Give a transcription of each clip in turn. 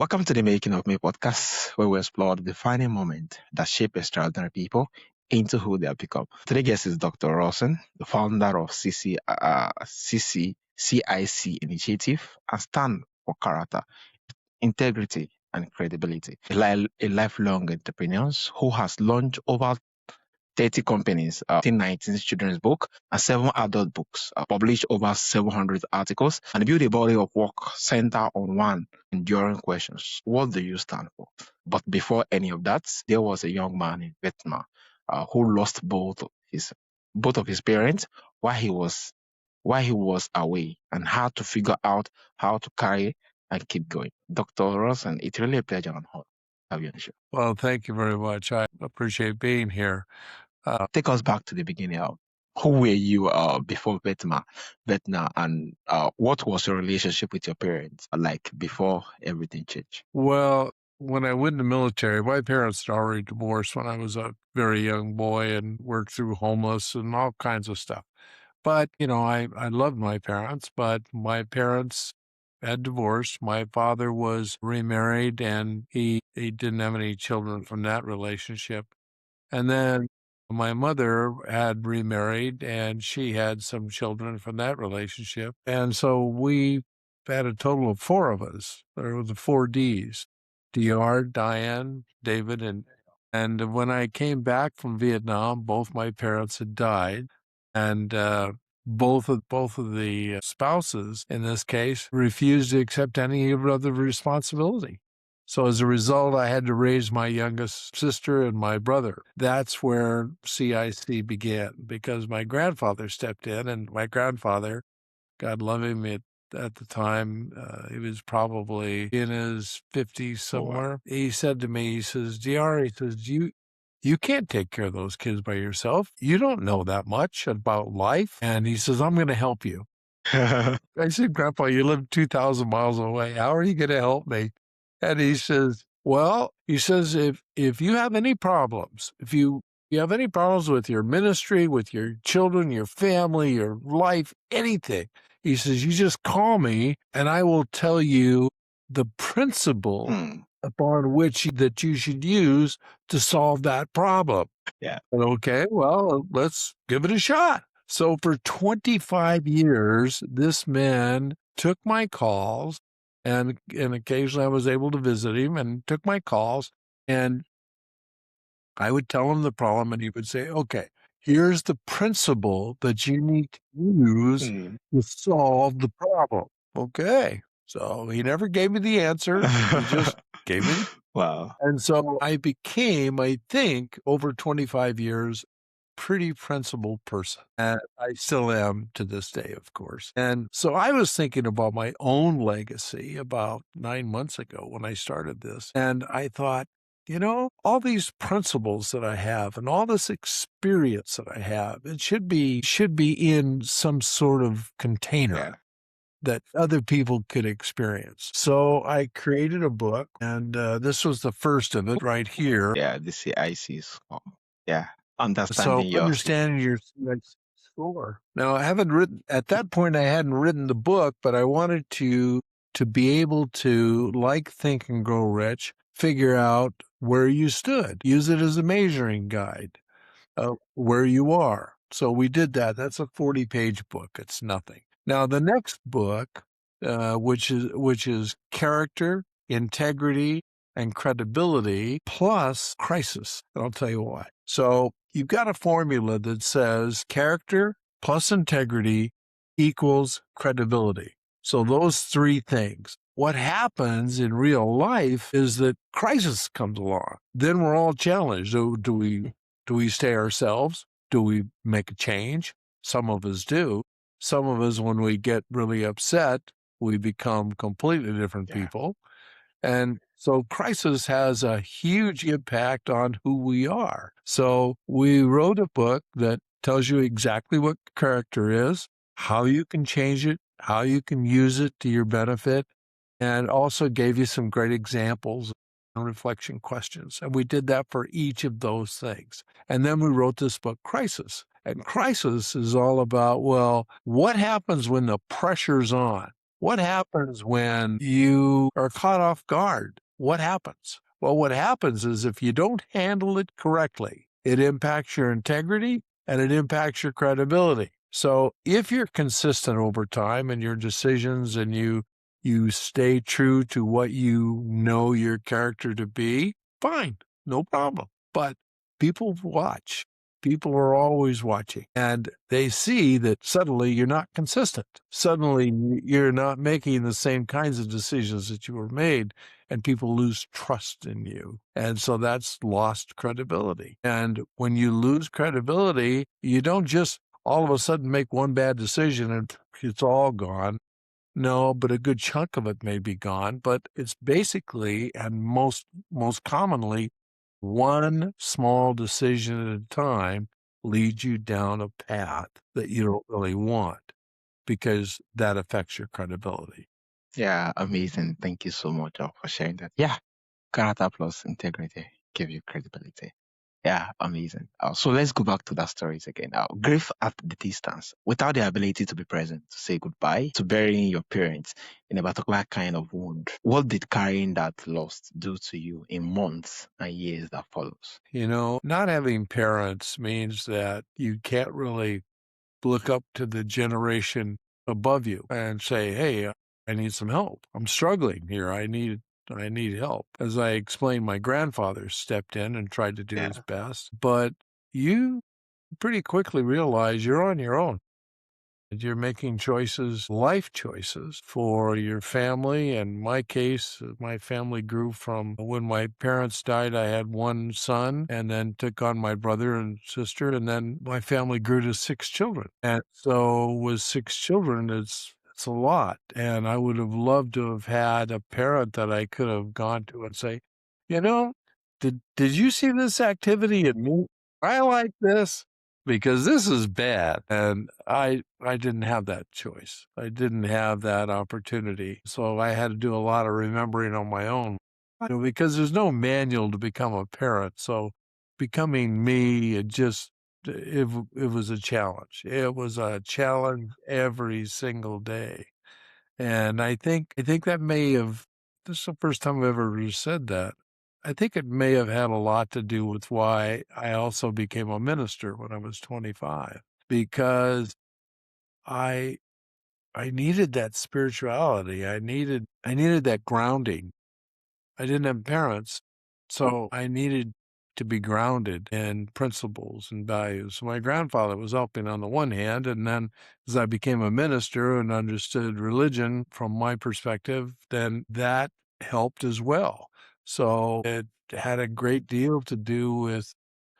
Welcome to the Making of Me podcast, where we explore the defining moment that shape extraordinary people into who they have become. Today's guest is Dr. Rawson, the founder of CCIC Initiative, and stand for character, integrity, and credibility. A lifelong entrepreneur who has launched over 30 companies, 19 children's book, and 7 adult books, published over 700 articles, and built a body of work centered on one enduring questions. What do you stand for? But before any of that, there was a young man in Vietnam who lost both of his parents while he was away and had to figure out how to carry and keep going. Dr. Rawson, it's really a pleasure and honor to have you on the show. Well, thank you very much. I appreciate being here. Take us back to the beginning. Who were you before Vietnam, and what was your relationship with your parents like before everything changed? Well, when I went in the military, my parents had already divorced when I was a very young boy and worked through homeless and all kinds of stuff. But, I loved my parents, but my parents had divorced. My father was remarried and he didn't have any children from that relationship. And then my mother had remarried and she had some children from that relationship. And so we had a total of 4 of us. There were the 4 Ds, DR, Diane, David, and when I came back from Vietnam, both my parents had died. And both of the spouses in this case refused to accept any other responsibility. So as a result, I had to raise my youngest sister and my brother. That's where CIC began because my grandfather stepped in, and my grandfather, God love him, at the time, he was probably in his 50s somewhere. Wow. He said to me, he says, DR, he says, you can't take care of those kids by yourself. You don't know that much about life. And he says, I'm going to help you. I said, Grandpa, you live 2,000 miles away. How are you going to help me? And he says, well, he says, if you have any problems, if you have any problems with your ministry, with your children, your family, your life, anything, he says, you just call me and I will tell you the principle upon which that you should use to solve that problem. Yeah. And okay, well, let's give it a shot. So for 25 years, this man took my calls, and occasionally I was able to visit him and took my calls, and I would tell him the problem, and he would say, okay, here's the principle that you need to use to solve the problem. Okay. So he never gave me the answer. He just gave me. Wow. And so I became, I think, over 25 years, pretty principled person. And I still am to this day, of course. And so I was thinking about my own legacy about 9 months ago when I started this. And I thought, all these principles that I have and all this experience that I have, it should be in some sort of container that other people could experience. So I created a book, and this was the first of it right here. Yeah, the CIC's. Understanding your score. Now, I haven't written, at that point, I hadn't written the book, but I wanted to be able to, like Think and Grow Rich, figure out where you stood. Use it as a measuring guide, where you are. So we did that. That's a 40-page book. It's nothing. Now, the next book, which is character, integrity, and credibility plus crisis. And I'll tell you why. So you've got a formula that says character plus integrity equals credibility. So those 3 things. What happens in real life is that crisis comes along. Then we're all challenged. Do we stay ourselves? Do we make a change? Some of us do. Some of us, when we get really upset, we become completely different people. And so crisis has a huge impact on who we are. So we wrote a book that tells you exactly what character is, how you can change it, how you can use it to your benefit, and also gave you some great examples and reflection questions. And we did that for each of those things. And then we wrote this book, Crisis. And crisis is all about, well, what happens when the pressure's on? What happens when you are caught off guard? What happens? Well, what happens is if you don't handle it correctly, it impacts your integrity and it impacts your credibility. So if you're consistent over time in your decisions and you stay true to what you know your character to be, fine, no problem. But people watch. People are always watching, and they see that suddenly you're not consistent. Suddenly you're not making the same kinds of decisions that you were made, and people lose trust in you. And so that's lost credibility. And when you lose credibility, you don't just all of a sudden make one bad decision and it's all gone. No, but a good chunk of it may be gone, but it's basically and most commonly one small decision at a time leads you down a path that you don't really want because that affects your credibility. Yeah, amazing. Thank you so much for sharing that. Yeah, character plus integrity give you credibility. Yeah, amazing. So let's go back to that stories again. Grief at the distance, without the ability to be present, to say goodbye, to burying your parents in a particular kind of wound. What did carrying that loss do to you in months and years that follows? You know, not having parents means that you can't really look up to the generation above you and say, hey, I need some help. I'm struggling here. I need help. As I explained, my grandfather stepped in and tried to do his Yeah, best, but you pretty quickly realize you're on your own. You're making choices, life choices for your family. In my case, my family grew from when my parents died, I had one son and then took on my brother and sister. And then my family grew to 6 children. And so with 6 children, it's a lot. And I would have loved to have had a parent that I could have gone to and say, you know, did you see this activity at me? I like this because this is bad. And I didn't have that choice. I didn't have that opportunity. So I had to do a lot of remembering on my own. Because there's no manual to become a parent. So becoming me, it was a challenge. It was a challenge every single day. And I think that may have, this is the first time I've ever said that. I think it may have had a lot to do with why I also became a minister when I was 25, because I I needed that spirituality. I needed that grounding. I didn't have parents, so I needed to be grounded in principles and values. My grandfather was helping on the one hand, and then as I became a minister and understood religion from my perspective, then that helped as well. So it had a great deal to do with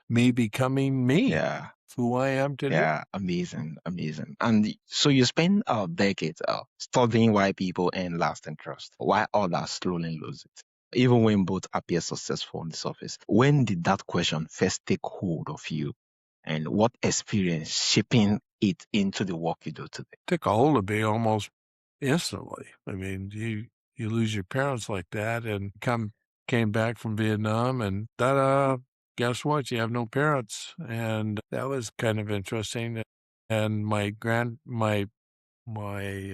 me becoming me, yeah, who I am today. yeah, amazing, amazing. And so you spend decades studying why people earn lasting trust, why others slowly lose it, even when both appear successful on the surface. When did that question first take hold of you, and what experience shaping it into the work you do today? Took a hold of me almost instantly. I mean, you lose your parents like that and came back from Vietnam and ta-da, guess what? You have no parents. And that was kind of interesting. And my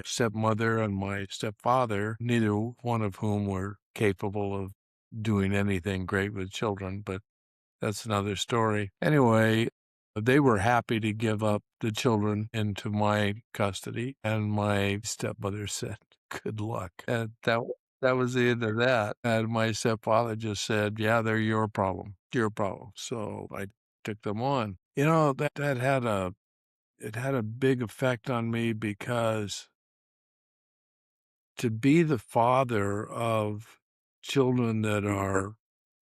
stepmother and my stepfather, neither one of whom were capable of doing anything great with children, but that's another story. Anyway, they were happy to give up the children into my custody, and my stepmother said, "Good luck." And that was the end of that. And my stepfather just said, "Yeah, they're your problem, your problem." So I took them on. That had a big effect on me because to be the father of children that are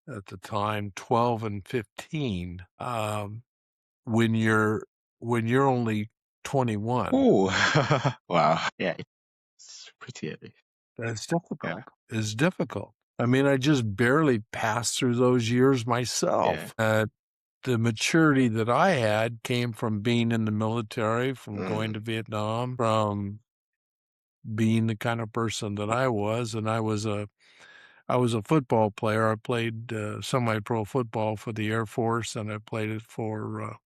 at the time 12 and 15, when you're only 21, Oh, wow. Yeah, it's pretty heavy. that's Yeah, difficult. It's difficult. I mean, I just barely passed through those years yeah. myself. The maturity that I had came from being in the military, from going Mm, to Vietnam, from being the kind of person that I was. And I was a football player. I played semi-pro football for the Air Force, and I played it for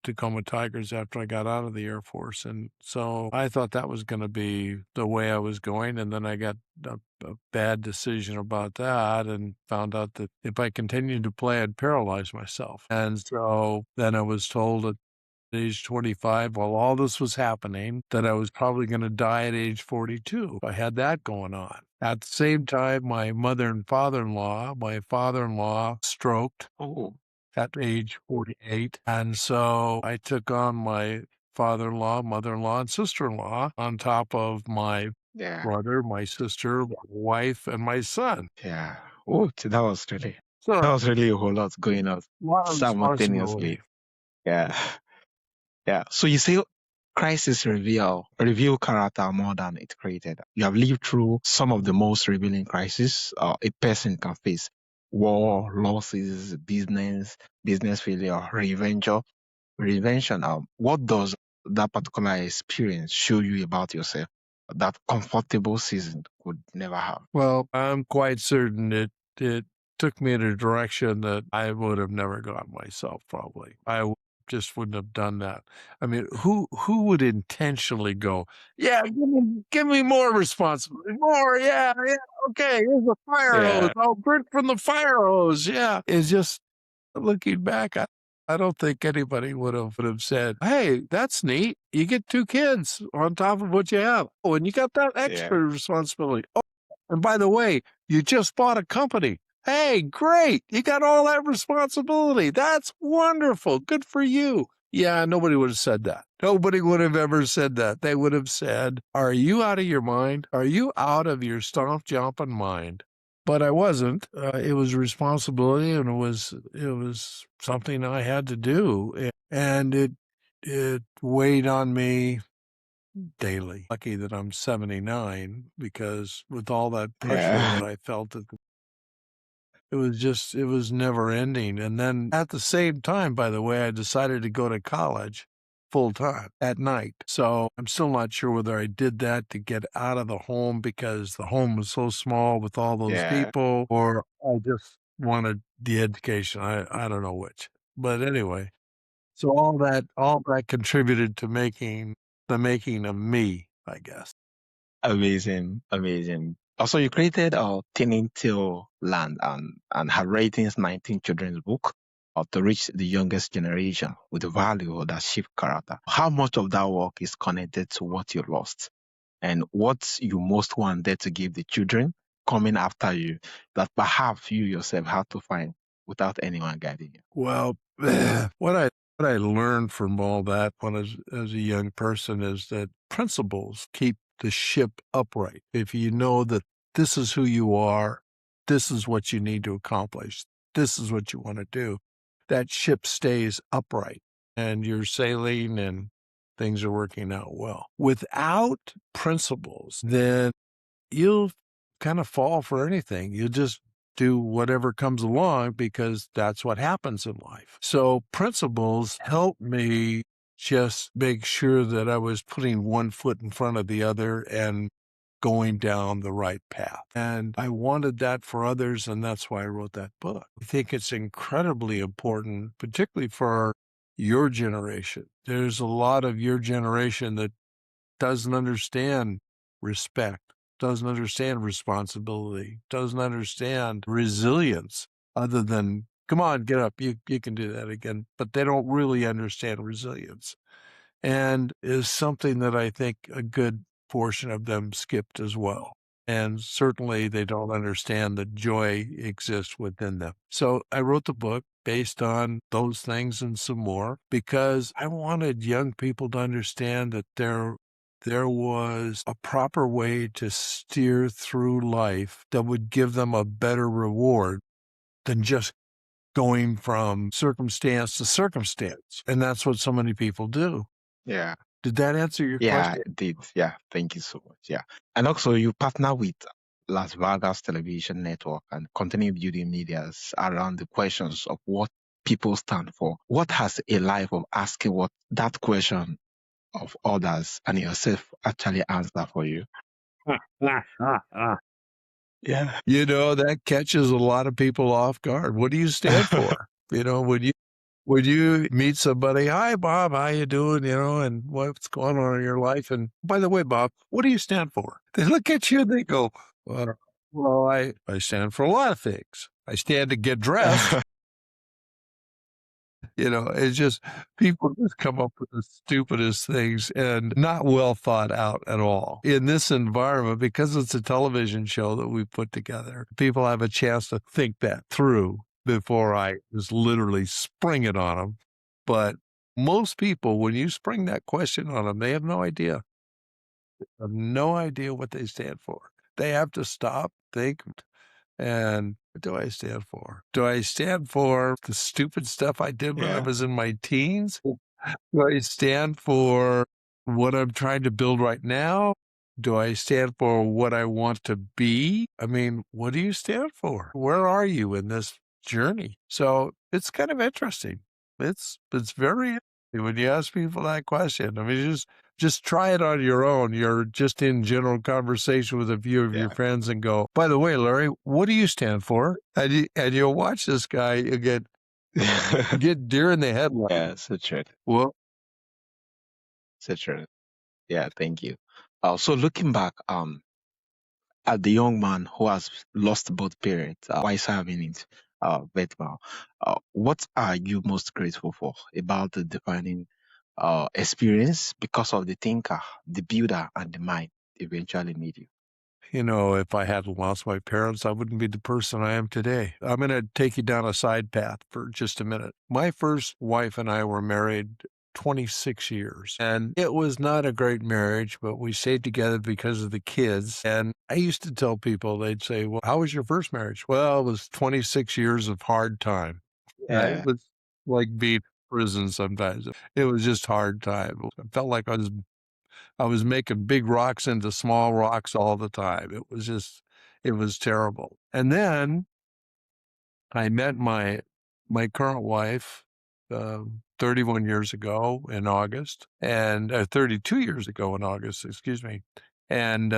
Tacoma Tigers after I got out of the Air Force. And so I thought that was going to be the way I was going. And then I got a bad decision about that and found out that if I continued to play, I'd paralyze myself. And so then I was told at age 25, while all this was happening, that I was probably going to die at age 42. I had that going on. At the same time, my father-in-law stroked at age 48. And so I took on my father-in-law, mother-in-law, and sister-in-law on top of my brother, my sister, my wife, and my son. Yeah. Oh, that was So really a whole lot going on a lot of simultaneously. responsibility. Yeah. Yeah. So you say crisis reveal character more than it created. You have lived through some of the most revealing crises a person can face. War, losses, business failure, reinvention. What does that particular experience show you about yourself that comfortable season could never have? Well, I'm quite certain it took me in a direction that I would have never gone myself, probably. Just wouldn't have done that. I mean, who would intentionally go, yeah, give me more responsibility, more, yeah, okay, here's a fire hose. I'll drink from the fire hose. Yeah. It's just looking back, I don't think anybody would have said, hey, that's neat. You get 2 kids on top of what you have. Oh, and you got that extra responsibility. Oh, and by the way, you just bought a company. Hey, great. You got all that responsibility. That's wonderful. Good for you. Yeah, nobody would have said that. Nobody would have ever said that. They would have said, are you out of your mind? Are you out of your stomp jumping mind? But I wasn't. It was responsibility, and it was something I had to do, and it weighed on me daily. Lucky that I'm 79, because with all that pressure that I felt, it was never ending. And then at the same time, by the way, I decided to go to college full time at night. So I'm still not sure whether I did that to get out of the home because the home was so small with all those people, or I just wanted the education. I don't know which. But anyway, so all that contributed to the making of me, I guess. Amazing. Also, you created Thinning Till Land and have ratings 19 children's book to reach the youngest generation with the value that shape character. How much of that work is connected to what you lost and what you most wanted to give the children coming after you that perhaps you yourself had to find without anyone guiding you? Well, what I learned from all that when as a young person is that principles keep the ship upright. If you know that this is who you are, this is what you need to accomplish, this is what you want to do, that ship stays upright and you're sailing and things are working out well. Without principles, then you'll kind of fall for anything. You'll just do whatever comes along because that's what happens in life. So principles help me just make sure that I was putting one foot in front of the other and going down the right path. And I wanted that for others, and that's why I wrote that book. I think it's incredibly important, particularly for your generation. There's a lot of your generation that doesn't understand respect, doesn't understand responsibility, doesn't understand resilience, other than, come on, get up, you can do that again. But they don't really understand resilience, and is something that I think a good portion of them skipped as well. And certainly they don't understand that joy exists within them. So I wrote the book based on those things and some more because I wanted young people to understand that there was a proper way to steer through life that would give them a better reward than just going from circumstance to circumstance. And that's what so many people do. Yeah. Did that answer your Yeah, question? it did. Yeah, thank you so much. Yeah. And also you partner with Las Vegas Television Network and continue building medias around the questions of what people stand for. What has a life of asking what that question of others and yourself actually answer for you? Yeah. You know, that catches a lot of people off guard. What do you stand for? You know, When you meet somebody, hi, Bob, how you doing? And what's going on in your life? And by the way, Bob, what do you stand for? They look at you and they go, well, I stand for a lot of things. I stand to get dressed. It's just people just come up with the stupidest things and not well thought out at all. In this environment, because it's a television show that we put together, people have a chance to think that through before I just literally spring it on them. But most people, when you spring that question on them, they have no idea. Have no idea what they stand for. They have to stop, think, and what do I stand for? Do I stand for the stupid stuff I did when I was in my teens? Do I stand for what I'm trying to build right now? Do I stand for what I want to be? I mean, what do you stand for? Where are you in this journey? So it's kind of interesting. It's very interesting when you ask people that question. I mean, just try it on your own. You're just in general conversation with a few of your friends and go, by the way, Larry, what do you stand for? And you'll watch this guy again get deer in the headlights. Yeah, so true. Well, So true. Yeah, thank you. So looking back, at the young man who has lost both parents, while serving it, Vietnam, what are you most grateful for about the defining experience because of the thinker, the builder, and the mind eventually made you? if I hadn't lost my parents, I wouldn't be the person I am today. I'm going to take you down a side path for just a minute. My first wife and I were married 26 years, and it was not a great marriage, but we stayed together because of the kids. And I used to tell people, they'd say, well, how was your first marriage? Well, it was 26 years of hard time. It was like being in prison sometimes. It was just hard time. I felt like I was making big rocks into small rocks all the time. It was terrible. And then I met my current wife 31 years ago in August, and 32 years ago in August, excuse me. And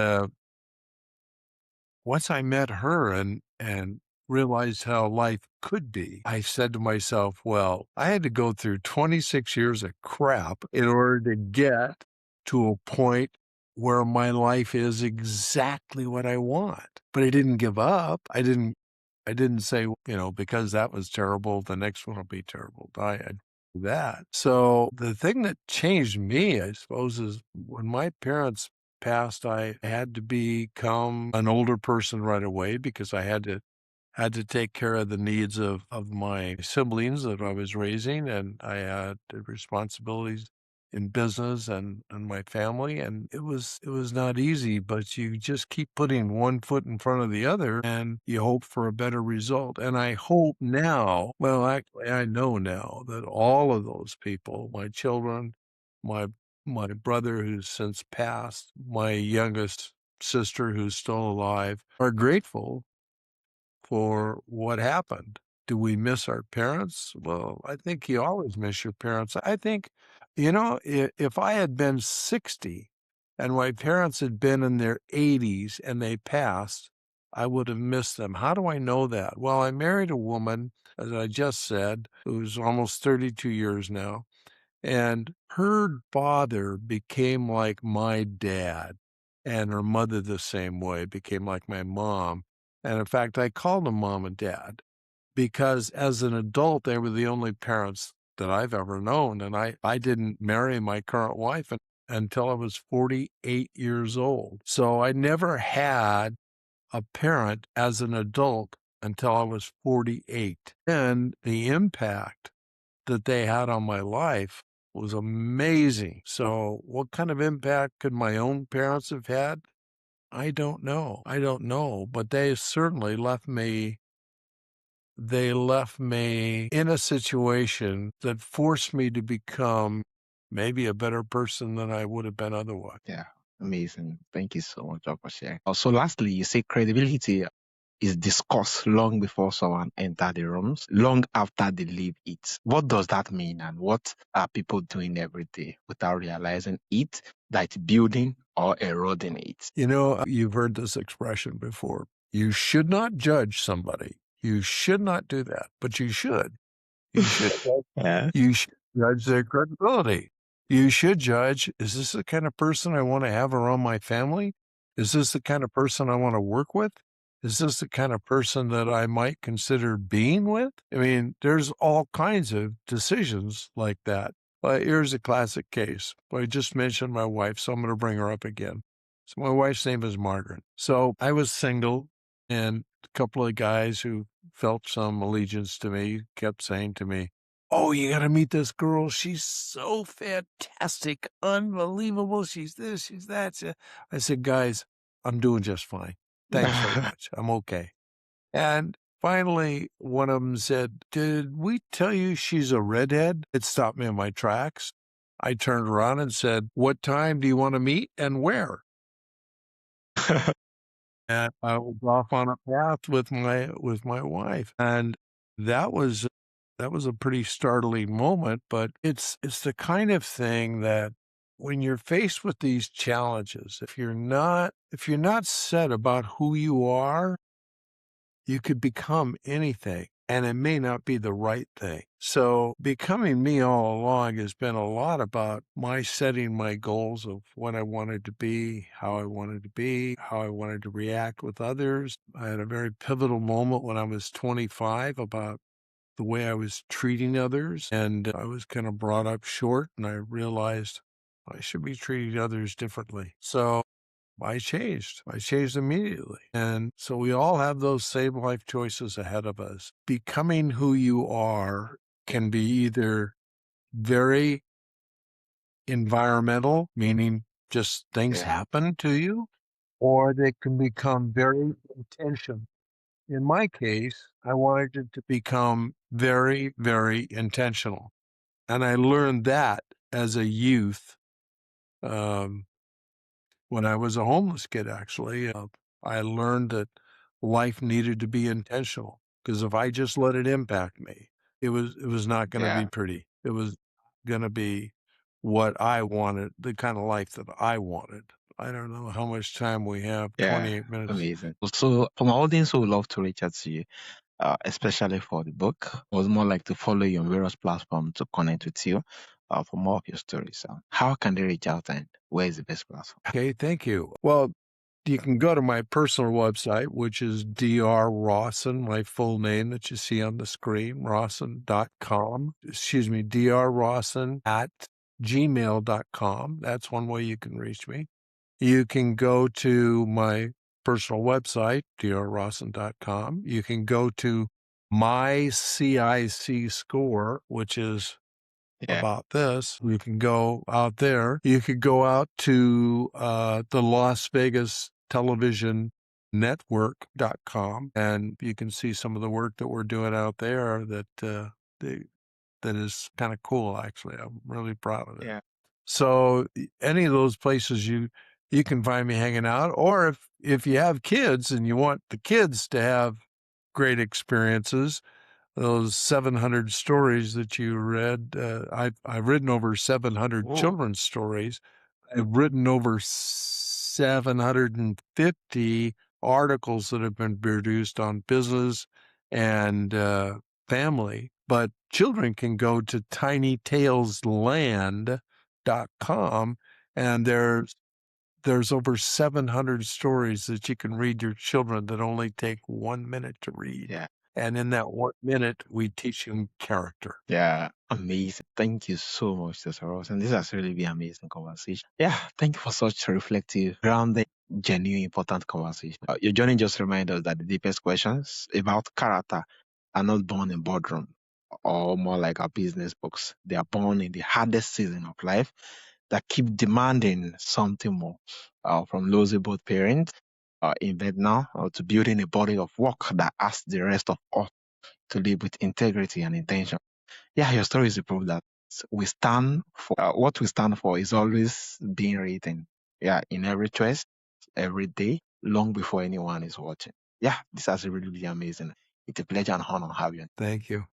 once I met her and realized how life could be, I said to myself, well, I had to go through 26 years of crap in order to get to a point where my life is exactly what I want. But I didn't give up. I didn't say, because that was terrible, the next one will be terrible. I do that. So the thing that changed me, I suppose, is when my parents passed, I had to become an older person right away because I had to take care of the needs of my siblings that I was raising, and I had the responsibilities in business and my family, and it was not easy, but you just keep putting one foot in front of the other and you hope for a better result. And I hope now, well, actually I know now that all of those people, my children, my brother who's since passed, my youngest sister who's still alive, are grateful for what happened. Do we miss our parents? Well, I think you always miss your parents. I think, if I had been 60 and my parents had been in their 80s and they passed, I would have missed them. How do I know that? Well, I married a woman, as I just said, who's almost 32 years now, and her father became like my dad, and her mother the same way, became like my mom. And in fact, I called them mom and dad because as an adult, they were the only parents that I've ever known. And I didn't marry my current wife until I was 48 years old. So I never had a parent as an adult until I was 48. And the impact that they had on my life was amazing. So what kind of impact could my own parents have had? I don't know. But they certainly left me in a situation that forced me to become maybe a better person than I would have been otherwise. Yeah, amazing. Thank you so much for sharing. Also, lastly, you say credibility is discussed long before someone enter the rooms, long after they leave it. What does that mean, and what are people doing every day without realizing it, that it's building or eroding it? You've heard this expression before. You should not judge somebody. You should not do that, but you should. You should Yeah. you should judge their credibility. You should judge, is this the kind of person I want to have around my family? Is this the kind of person I want to work with? Is this the kind of person that I might consider being with? I mean, there's all kinds of decisions like that. But here's a classic case. I just mentioned my wife, so I'm going to bring her up again. So my wife's name is Margaret. So I was single, and a couple of guys who felt some allegiance to me kept saying to me, "Oh, you got to meet this girl. She's so fantastic, unbelievable. She's this, she's that." I said, "Guys, I'm doing just fine. Thanks very much. I'm okay." And finally, one of them said, "Did we tell you she's a redhead?" It stopped me in my tracks. I turned around and said, "What time do you want to meet and where?" And I was off on a path with my wife. And that was a pretty startling moment, but it's the kind of thing that when you're faced with these challenges, if you're not set about who you are, you could become anything, and it may not be the right thing. So becoming me all along has been a lot about my setting my goals of what I wanted to be, how I wanted to be, how I wanted to react with others. I had a very pivotal moment when I was 25 about the way I was treating others, and I was kind of brought up short, and I realized I should be treating others differently. So I changed. I changed immediately. And so we all have those same life choices ahead of us. Becoming who you are can be either very environmental, meaning just things happen to you, or they can become very intentional. In my case, I wanted it to become very, very intentional. And I learned that as a youth. When I was a homeless kid, actually, I learned that life needed to be intentional, because if I just let it impact me, it was not going to be pretty. It was going to be what I wanted, the kind of life that I wanted. I don't know how much time we have. 28 minutes. Amazing. So, for my audience who would love to reach out to you, especially for the book, was more like to follow you on various platforms to connect with you for more of your stories. How can they reach out, and where is the best platform? Okay, thank you. Well, you can go to my personal website, which is Dr. Rawson, my full name that you see on the screen, Rawson.com. Excuse me, drrawson@gmail.com. That's one way you can reach me. You can go to my personal website, drrawson.com. You can go to my CIC score, which is about this. You can go out there. You could go out to the Las Vegas Television Network.com, and you can see some of the work that we're doing out there that is kind of cool, actually. I'm really proud of it. So any of those places you can find me hanging out, or if you have kids and you want the kids to have great experiences, those 700 stories that you read, I've written over 700 children's stories. I've written over 750 articles that have been produced on business and family. But children can go to tinytalesland.com, and there's over 700 stories that you can read your children that only take 1 minute to read. And in that 1 minute, we teach them character. Amazing. Thank you so much, Dr. Ross. And this has really been an amazing conversation. Thank you for such a reflective, grounded, genuine, important conversation. Your journey just reminds us that the deepest questions about character are not born in boardroom or more like our business books. They are born in the hardest season of life that keep demanding something more from losing both parents in Vietnam to building a body of work that asks the rest of us to live with integrity and intention. Your story is a proof that we stand for what we stand for is always being written. In every choice, every day, long before anyone is watching. This has really been amazing. It's a pleasure and honor having you. Thank you.